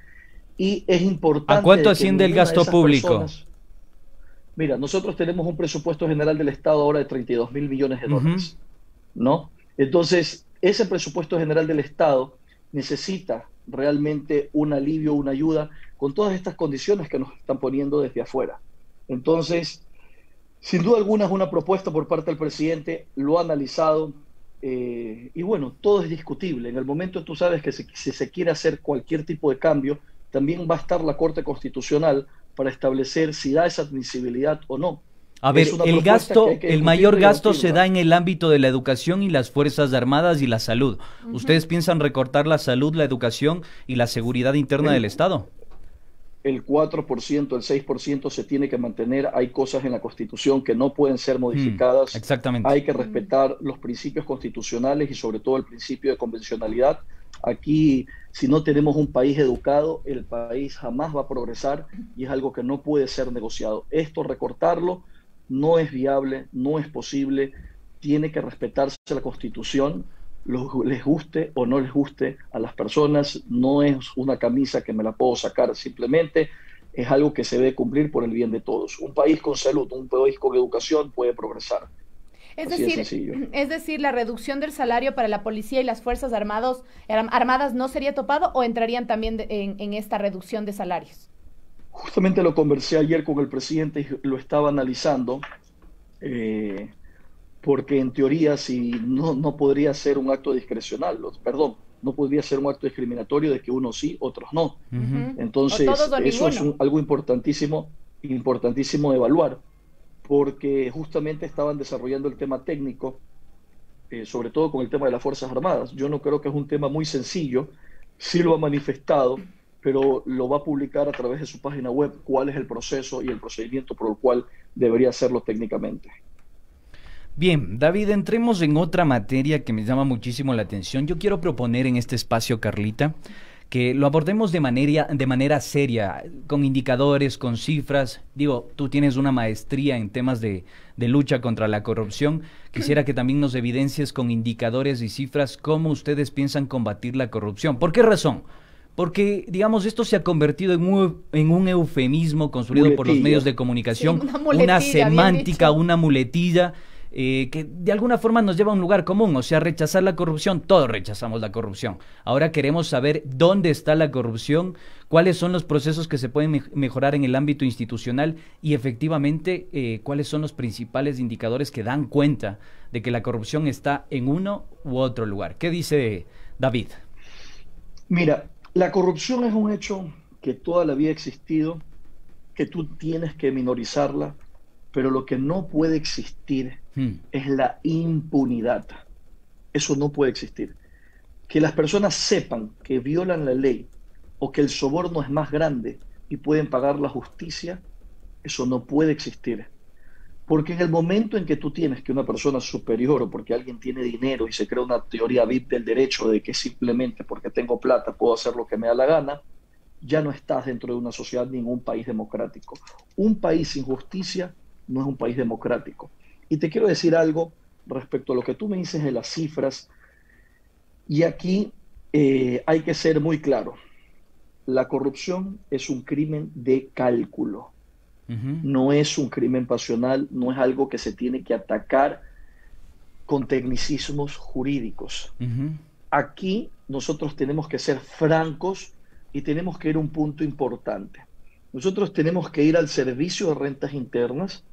y es importante... ¿A cuánto asciende el gasto público? Mira, nosotros tenemos un presupuesto general del Estado ahora de 32.000 millones de dólares, ¿no? Entonces, ese presupuesto general del Estado necesita realmente un alivio, una ayuda, con todas estas condiciones que nos están poniendo desde afuera. Entonces, sin duda alguna es una propuesta por parte del presidente, lo ha analizado, y bueno, todo es discutible. En el momento tú sabes que si se quiere hacer cualquier tipo de cambio, también va a estar la Corte Constitucional para establecer si da esa admisibilidad o no. A ver, el mayor gasto se da en el ámbito de la educación y las Fuerzas Armadas y la salud. ¿Ustedes piensan recortar la salud, la educación y la seguridad interna del Estado? El 4%, el 6% se tiene que mantener. Hay cosas en la Constitución que no pueden ser modificadas. Exactamente. Hay que respetar los principios constitucionales y sobre todo el principio de convencionalidad. Aquí, si no tenemos un país educado, el país jamás va a progresar y es algo que no puede ser negociado. Esto, recortarlo, no es viable, no es posible, tiene que respetarse la Constitución les guste o no les guste a las personas. No es una camisa que me la puedo sacar simplemente, es algo que se debe cumplir por el bien de todos. Un país con salud, un país con educación puede progresar. Es decir, la reducción del salario para la policía y las fuerzas armadas no sería topado, o entrarían también en esta reducción de salarios. Justamente lo conversé ayer con el presidente y lo estaba analizando, porque en teoría si no podría ser un acto discrecional, no podría ser un acto discriminatorio de que unos sí, otros no. Entonces, eso es algo importantísimo de evaluar, porque justamente estaban desarrollando el tema técnico, sobre todo con el tema de las Fuerzas Armadas. Yo no creo que es un tema muy sencillo, sí lo ha manifestado, pero lo va a publicar a través de su página web cuál es el proceso y el procedimiento por el cual debería hacerlo técnicamente. Bien, David, entremos en otra materia que me llama muchísimo la atención. Yo quiero proponer en este espacio, Carlita, que lo abordemos de manera seria, con indicadores, con cifras. Digo, tú tienes una maestría en temas de lucha contra la corrupción. Quisiera que también nos evidencies con indicadores y cifras cómo ustedes piensan combatir la corrupción. ¿Por qué razón? Porque, digamos, esto se ha convertido en un eufemismo construido por los medios de comunicación, sí, una semántica, una muletilla, que de alguna forma nos lleva a un lugar común, o sea, rechazar la corrupción. Todos rechazamos la corrupción. Ahora queremos saber dónde está la corrupción, cuáles son los procesos que se pueden mejorar en el ámbito institucional y efectivamente cuáles son los principales indicadores que dan cuenta de que la corrupción está en uno u otro lugar. ¿Qué dice David? Mira, la corrupción es un hecho que toda la vida ha existido, que tú tienes que minorizarla, pero lo que no puede existir es la impunidad. Eso no puede existir. Que las personas sepan que violan la ley o que el soborno es más grande y pueden pagar la justicia, eso no puede existir. Porque en el momento en que tú tienes que una persona superior o porque alguien tiene dinero y se crea una teoría VIP del derecho de que simplemente porque tengo plata puedo hacer lo que me da la gana, ya no estás dentro de una sociedad ni en un país democrático. Un país sin justicia no es un país democrático. Y te quiero decir algo respecto a lo que tú me dices de las cifras, y aquí hay que ser muy claro. La corrupción es un crimen de cálculo. No es un crimen pasional, no es algo que se tiene que atacar con tecnicismos jurídicos. Aquí nosotros tenemos que ser francos y tenemos que ir a un punto importante. Nosotros tenemos que ir al Servicio de Rentas Internas,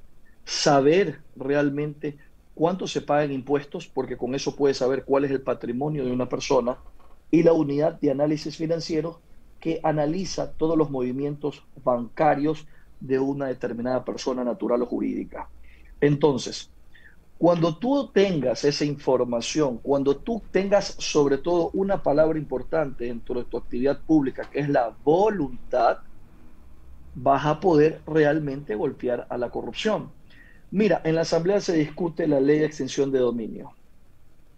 saber realmente cuánto se paga en impuestos, porque con eso puedes saber cuál es el patrimonio de una persona, y la unidad de análisis financiero que analiza todos los movimientos bancarios de una determinada persona natural o jurídica. Entonces, cuando tú tengas esa información, cuando tú tengas sobre todo una palabra importante dentro de tu actividad pública, que es la voluntad, vas a poder realmente golpear a la corrupción. Mira, en la Asamblea se discute la ley de extinción de dominio.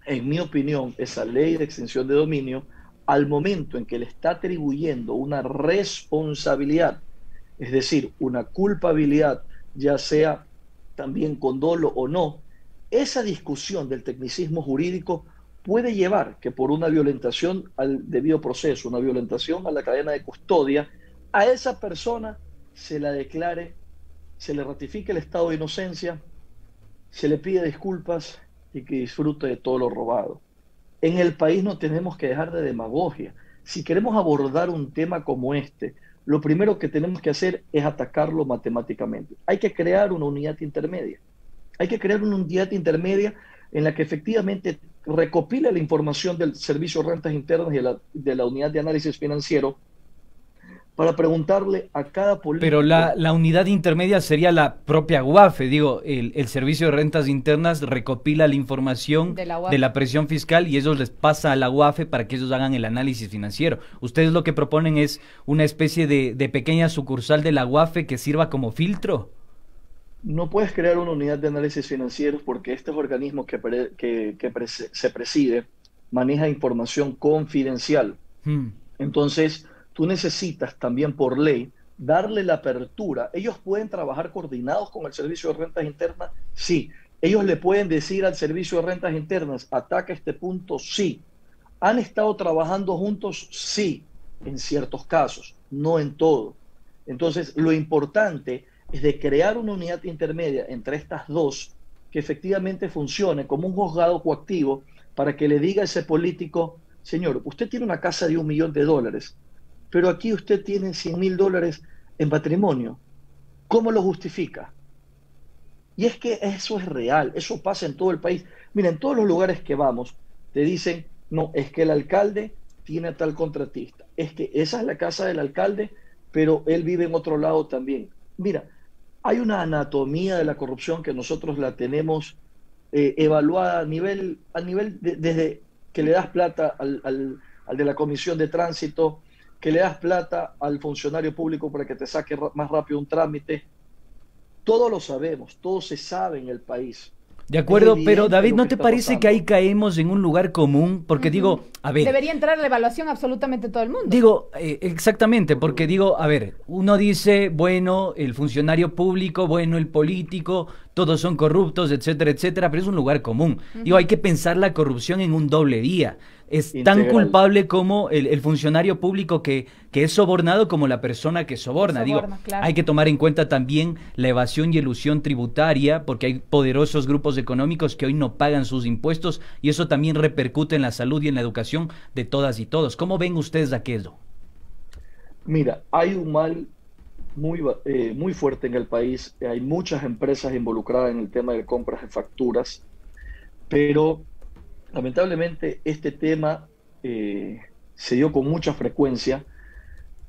En mi opinión, esa ley de extinción de dominio, al momento en que le está atribuyendo una responsabilidad, es decir, una culpabilidad, ya sea también con dolo o no, esa discusión del tecnicismo jurídico puede llevar que por una violentación al debido proceso, una violentación a la cadena de custodia, a esa persona se la declare, se le ratifique el estado de inocencia, se le pide disculpas y que disfrute de todo lo robado. En el país no tenemos que dejar de demagogia. Si queremos abordar un tema como este, lo primero que tenemos que hacer es atacarlo matemáticamente. Hay que crear una unidad intermedia. Hay que crear una unidad intermedia en la que efectivamente recopile la información del Servicio de Rentas Internas y de la Unidad de Análisis Financiero para preguntarle a cada político. Pero la unidad intermedia sería la propia UAFE, digo, el Servicio de Rentas Internas recopila la información de la presión fiscal y ellos les pasa a la UAFE para que ellos hagan el análisis financiero. Ustedes lo que proponen es una especie de pequeña sucursal de la UAFE que sirva como filtro. No puedes crear una unidad de análisis financieros porque estos organismos se preside maneja información confidencial. Entonces, tú necesitas también por ley darle la apertura. Ellos pueden trabajar coordinados con el Servicio de Rentas Internas, sí. Ellos le pueden decir al Servicio de Rentas Internas, ataca este punto, sí. ¿Han estado trabajando juntos? Sí, en ciertos casos, no en todo. Entonces, lo importante es de crear una unidad intermedia entre estas dos que efectivamente funcione como un juzgado coactivo para que le diga a ese político, señor, usted tiene una casa de $1 millón, pero aquí usted tiene $100.000 en patrimonio. ¿Cómo lo justifica? Y es que eso es real, eso pasa en todo el país. Mira, en todos los lugares que vamos, te dicen, no, es que el alcalde tiene a tal contratista, es que esa es la casa del alcalde, pero él vive en otro lado también. Mira, hay una anatomía de la corrupción que nosotros la tenemos evaluada desde que le das plata al de la comisión de tránsito, que le das plata al funcionario público para que te saque más rápido un trámite. Todo lo sabemos, todo se sabe en el país. De acuerdo, pero David, ¿no te parece que ahí caemos en un lugar común? Porque digo, a ver... Debería entrar la evaluación absolutamente todo el mundo. Digo, exactamente, porque digo, a ver, uno dice, bueno, el funcionario público, bueno, el político, todos son corruptos, etcétera, etcétera, pero es un lugar común. Digo, hay que pensar la corrupción en un doble vía. Es tan culpable como el funcionario público que es sobornado como la persona que soborna. Digo, claro. Hay que tomar en cuenta también la evasión y elusión tributaria, porque hay poderosos grupos económicos que hoy no pagan sus impuestos y eso también repercute en la salud y en la educación de todas y todos. ¿Cómo ven ustedes aquello? Mira, hay un mal muy fuerte en el país. Hay muchas empresas involucradas en el tema de compras de facturas, pero lamentablemente este tema se dio con mucha frecuencia.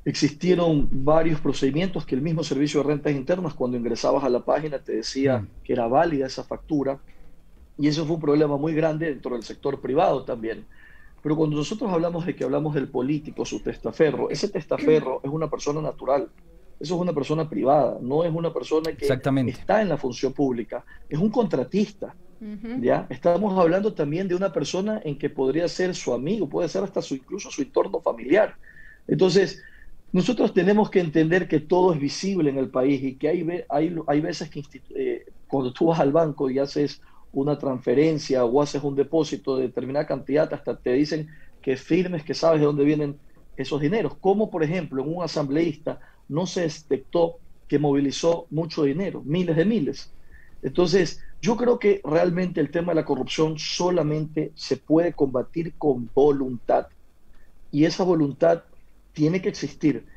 Existieron varios procedimientos que el mismo Servicio de Rentas Internas, cuando ingresabas a la página, te decía que era válida esa factura, y eso fue un problema muy grande dentro del sector privado también. Pero cuando nosotros hablamos del político, su testaferro, ese testaferro es una persona natural, eso es una persona privada, no es una persona que está en la función pública, es un contratista. ¿Ya? Estamos hablando también de una persona en que podría ser su amigo, puede ser hasta incluso su entorno familiar. Entonces, nosotros tenemos que entender que todo es visible en el país y que hay veces que cuando tú vas al banco y haces una transferencia o haces un depósito de determinada cantidad, hasta te dicen que firmes, que sabes de dónde vienen esos dineros. Como por ejemplo en un asambleísta no se detectó que movilizó mucho dinero, miles de miles. Entonces, yo creo que realmente el tema de la corrupción solamente se puede combatir con voluntad. Y esa voluntad tiene que existir.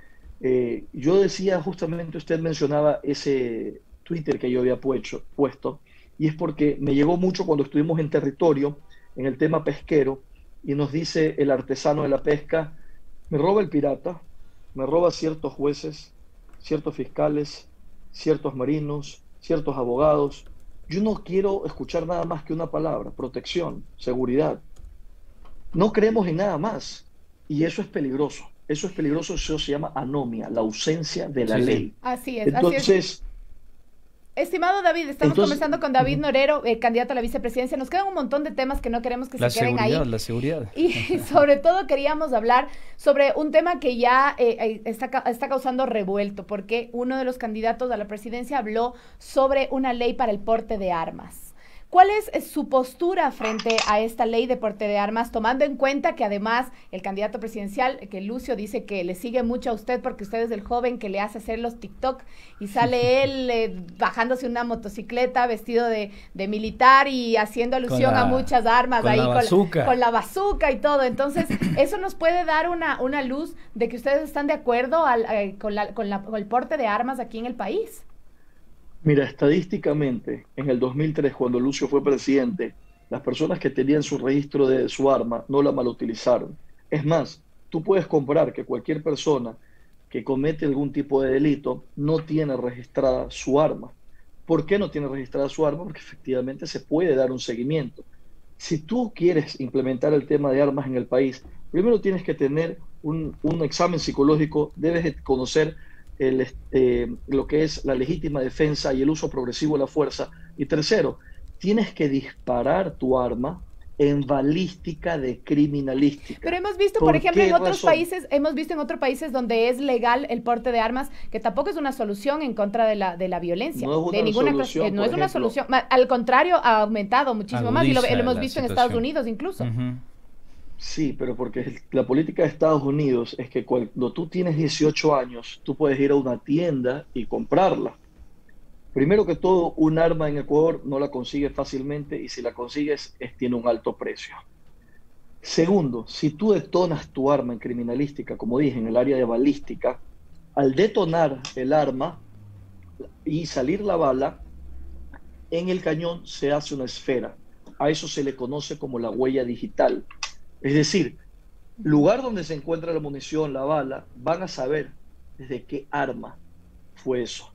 Yo decía, justamente usted mencionaba ese Twitter que yo había puesto, y es porque me llegó mucho cuando estuvimos en territorio, en el tema pesquero, y nos dice el artesano de la pesca, me roba el pirata, me roba ciertos jueces, ciertos fiscales, ciertos marinos, ciertos abogados. Yo no quiero escuchar nada más que una palabra: protección, seguridad. No creemos en nada más y eso es peligroso. Eso se llama anomia, la ausencia de la ley. Así es. Entonces, así es. Estimado David, estamos conversando con David Norero, candidato a la vicepresidencia. Nos quedan un montón de temas que no queremos que se queden ahí. La seguridad. Y sobre todo queríamos hablar sobre un tema que ya está causando revuelto, porque uno de los candidatos a la presidencia habló sobre una ley para el porte de armas. ¿Cuál es su postura frente a esta ley de porte de armas, tomando en cuenta que además el candidato presidencial, que Lucio dice que le sigue mucho a usted porque usted es el joven que le hace hacer los TikTok y sale él bajándose una motocicleta vestido de militar y haciendo alusión a muchas armas ahí con la bazuca y todo? Entonces, eso nos puede dar una luz de que ustedes están de acuerdo con el porte de armas aquí en el país. Mira, estadísticamente, en el 2003, cuando Lucio fue presidente, las personas que tenían su registro de su arma no la malutilizaron. Es más, tú puedes comprobar que cualquier persona que comete algún tipo de delito no tiene registrada su arma. ¿Por qué no tiene registrada su arma? Porque efectivamente se puede dar un seguimiento. Si tú quieres implementar el tema de armas en el país, primero tienes que tener un examen psicológico, debes conocer lo que es la legítima defensa y el uso progresivo de la fuerza. Y tercero, tienes que disparar tu arma en balística de criminalística. Pero hemos visto, por ejemplo, en otros países, donde es legal el porte de armas, que tampoco es una solución en contra de la violencia. No es de ninguna solución, no es una solución. Al contrario, ha aumentado muchísimo más y lo hemos visto en Estados Unidos incluso. Sí, pero porque la política de Estados Unidos es que cuando tú tienes 18 años, tú puedes ir a una tienda y comprarla. Primero que todo, un arma en Ecuador no la consigues fácilmente y si la consigues tiene un alto precio. Segundo, si tú detonas tu arma en criminalística, como dije, en el área de balística, al detonar el arma y salir la bala, en el cañón se hace una esfera. A eso se le conoce como la huella digital. Es decir, lugar donde se encuentra la munición, la bala, van a saber desde qué arma fue eso.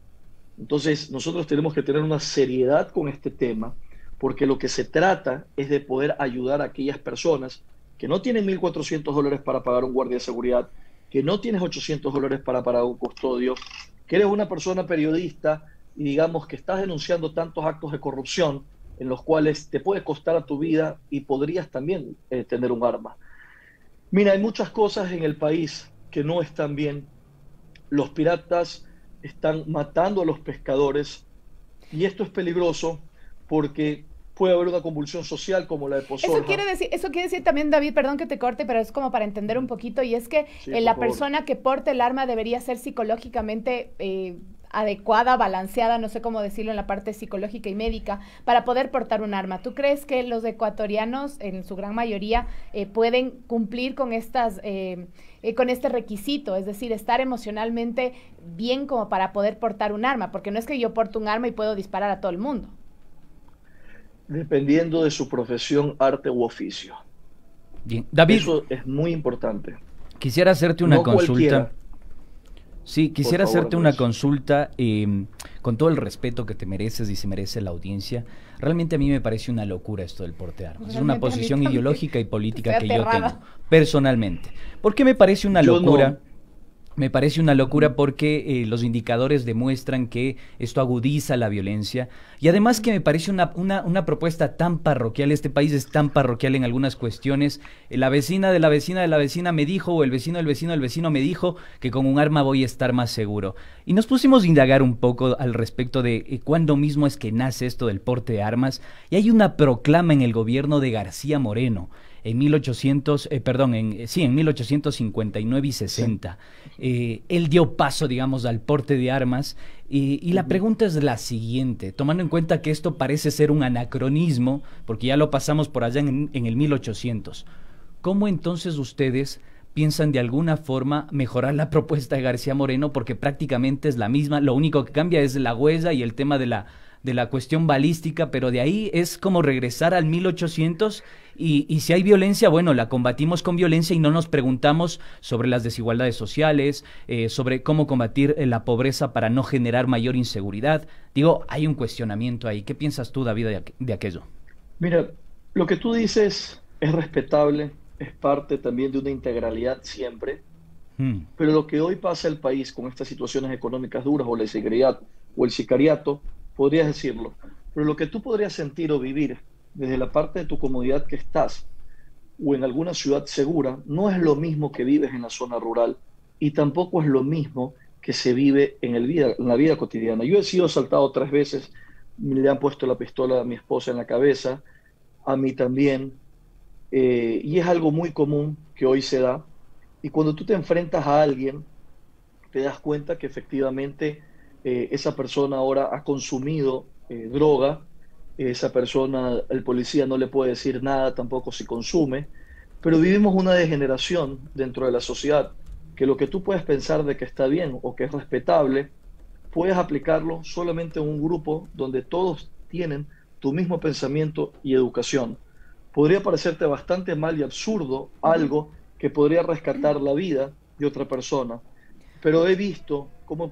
Entonces, nosotros tenemos que tener una seriedad con este tema, porque lo que se trata es de poder ayudar a aquellas personas que no tienen $1,400 para pagar un guardia de seguridad, que no tienes $800 para pagar un custodio, que eres una persona periodista y digamos que estás denunciando tantos actos de corrupción en los cuales te puede costar a tu vida y podrías también tener un arma. Mira, hay muchas cosas en el país que no están bien. Los piratas están matando a los pescadores y esto es peligroso porque puede haber una convulsión social como la de Pozorja. Eso quiere decir también, David, perdón que te corte, pero es como para entender un poquito, y es que la persona que porte el arma debería ser psicológicamente adecuada, balanceada, no sé cómo decirlo en la parte psicológica y médica, para poder portar un arma. ¿Tú crees que los ecuatorianos, en su gran mayoría, pueden cumplir con con este requisito, es decir, estar emocionalmente bien como para poder portar un arma? Porque no es que yo porto un arma y puedo disparar a todo el mundo. Dependiendo de su profesión, arte u oficio. Bien. David, eso es muy importante. Quisiera hacerte una consulta. Cualquiera. Sí, quisiera hacerte una consulta con todo el respeto que te mereces y se merece la audiencia. Realmente a mí me parece una locura esto del porte de armas. Es una posición ideológica y política que yo tengo personalmente. ¿Por qué me parece una locura? No. Me parece una locura porque los indicadores demuestran que esto agudiza la violencia y además que me parece una propuesta tan parroquial. Este país es tan parroquial en algunas cuestiones. La vecina de la vecina de la vecina me dijo, o el vecino del vecino del vecino me dijo que con un arma voy a estar más seguro. Y nos pusimos a indagar un poco al respecto de cuándo mismo es que nace esto del porte de armas, y hay una proclama en el gobierno de García Moreno en 1859 y 60. Él dio paso, digamos, al porte de armas y la pregunta es la siguiente, tomando en cuenta que esto parece ser un anacronismo, porque ya lo pasamos por allá en el 1800. ¿Cómo entonces ustedes piensan de alguna forma mejorar la propuesta de García Moreno? Porque prácticamente es la misma, lo único que cambia es la huella y el tema de la cuestión balística, pero de ahí es como regresar al 1800 y si hay violencia, bueno, la combatimos con violencia y no nos preguntamos sobre las desigualdades sociales, sobre cómo combatir la pobreza para no generar mayor inseguridad. Digo, hay un cuestionamiento ahí. ¿Qué piensas tú, David, de aquello? Mira, lo que tú dices es respetable, es parte también de una integralidad siempre, pero lo que hoy pasa en el país con estas situaciones económicas duras o la inseguridad o el sicariato, podrías decirlo, pero lo que tú podrías sentir o vivir desde la parte de tu comodidad que estás o en alguna ciudad segura no es lo mismo que vives en la zona rural y tampoco es lo mismo que se vive en la vida cotidiana. Yo he sido asaltado 3 veces, le han puesto la pistola a mi esposa en la cabeza, a mí también, y es algo muy común que hoy se da, y cuando tú te enfrentas a alguien te das cuenta que efectivamente esa persona ahora ha consumido droga, esa persona, el policía no le puede decir nada tampoco si consume, pero vivimos una degeneración dentro de la sociedad, que lo que tú puedes pensar de que está bien o que es respetable, puedes aplicarlo solamente en un grupo donde todos tienen tu mismo pensamiento y educación. Podría parecerte bastante mal y absurdo algo que podría rescatar la vida de otra persona, pero he visto cómo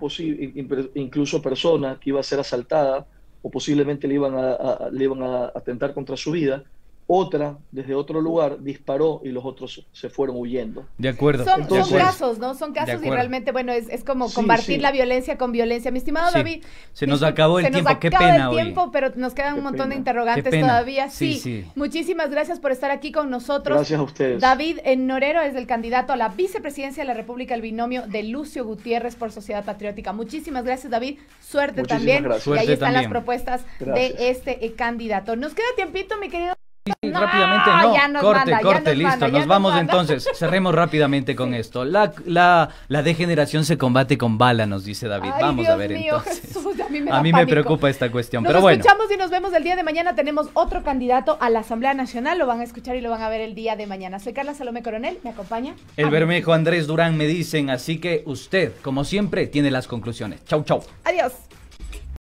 incluso persona que iba a ser asaltada o posiblemente le iban a atentar contra su vida, otra, desde otro lugar, disparó y los otros se fueron huyendo. De acuerdo. Son Entonces, casos, ¿no? Son casos y realmente, bueno, es como Sí, combatir sí. la violencia con violencia. Mi estimado Sí. David. Se nos acabó el tiempo, qué acaba pena el hoy. tiempo, pero nos quedan un Qué montón de pena. interrogantes Qué pena. todavía. Sí, Sí, sí. Muchísimas gracias por estar aquí con nosotros. Gracias a ustedes. David Norero es el candidato a la vicepresidencia de la República, el binomio de Lucio Gutiérrez por Sociedad Patriótica. Muchísimas gracias, David. Suerte Muchísimas también. gracias. Y ahí Suerte están también. las propuestas Gracias. de este candidato. Nos queda tiempito, mi querido. Sí, No, rápidamente, ya nos corte, manda, ya corte, nos listo, manda, ya nos nos vamos manda. entonces, cerremos rápidamente con esto. La degeneración se combate con bala, nos dice David. Ay, Vamos Dios a ver mío, entonces. Jesús, a mí me A da mí me pánico. preocupa esta cuestión, Nos pero bueno. escuchamos y nos vemos el día de mañana. Tenemos otro candidato a la Asamblea Nacional. Lo van a escuchar y lo van a ver el día de mañana. Soy Carla Salomé Coronel. ¿Me acompaña? El Bermejo Andrés Durán me dicen, así que usted, como siempre, tiene las conclusiones. Chau, chau. Adiós.